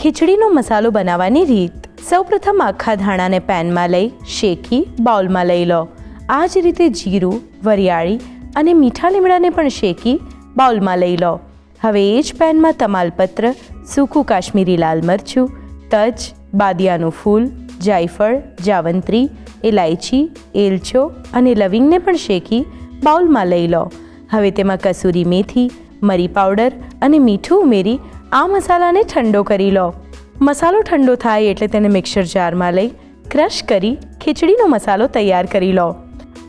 ખીચડીનો મસાલો બનાવવાની રીત. સૌપ્રથમ આખા ધાણાને પેનમાં લઈ શેકી બાઉલમાં લઈ લો. આ જ રીતે જીરું, વરિયાળી અને મીઠા લીમડાને પણ શેકી બાઉલમાં લઈ લો. હવે એ જ પેનમાં તમાલપત્ર, સૂકું કાશ્મીરી લાલ મરચું, તજ, બાદિયાનું ફૂલ, જાયફળ, જાવંત્રી, ઇલાયચી, એલચો અને લવિંગને પણ શેકી બાઉલમાં લઈ લો. હવે તેમાં કસૂરી મેથી, મરી પાવડર અને મીઠું ઉમેરી આ મસાલાને ઠંડો કરી લો. મસાલો ઠંડો થાય એટલે તેને મિક્સર જારમાં લઈ ક્રશ કરી ખીચડીનો મસાલો તૈયાર કરી લો.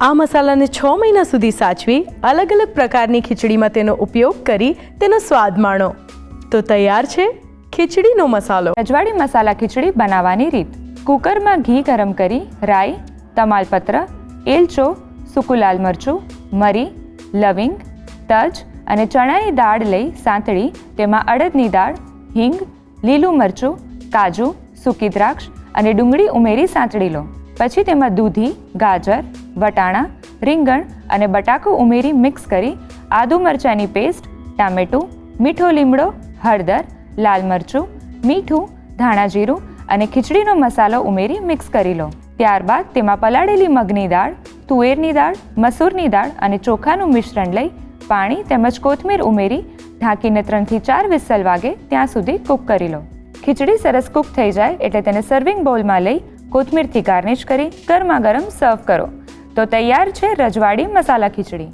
આ મસાલાને 6 મહિના સુધી સાચવી અલગ અલગ પ્રકારની ખીચડીમાં તેનો ઉપયોગ કરી તેનો સ્વાદ માણો. તો તૈયાર છે ખીચડીનો મસાલો. રજવાડી મસાલા ખીચડી બનાવવાની રીત. કુકરમાં ઘી ગરમ કરી રાઈ, તમાલપત્ર, એલચો, સૂકું લાલ મરચું, મરી, લવિંગ, તજ અને ચણાની દાળ લઈ સાંતળી તેમાં અડદની દાળ, હિંગ, લીલું મરચું, કાજુ, સૂકી દ્રાક્ષ અને ડુંગળી ઉમેરી સાંતળી લો. પછી તેમાં દૂધી, ગાજર, વટાણા, રીંગણ અને બટાકું ઉમેરી મિક્સ કરી આદુ મરચાંની પેસ્ટ, ટામેટું, મીઠો લીમડો, હળદર, લાલ મરચું, મીઠું, ધાણા જીરું અને ખીચડીનો મસાલો ઉમેરી મિક્સ કરી લો. ત્યારબાદ તેમાં પલાળેલી મગની દાળ, તુવેરની દાળ, મસૂરની દાળ અને ચોખાનું મિશ્રણ લઈ પાણી તેમજ કોથમીર ઉમેરી ઢાંકીને 3 થી 4 વિસલ વાગે ત્યાં સુધી કૂક કરી લો. ખીચડી સરસ કૂક થઈ જાય એટલે તેને સર્વિંગ બાઉલમાં લઈ કોથમીરથી ગાર્નિશ કરી ગરમા ગરમ સર્વ કરો. તો તૈયાર છે રજવાડી મસાલા ખીચડી.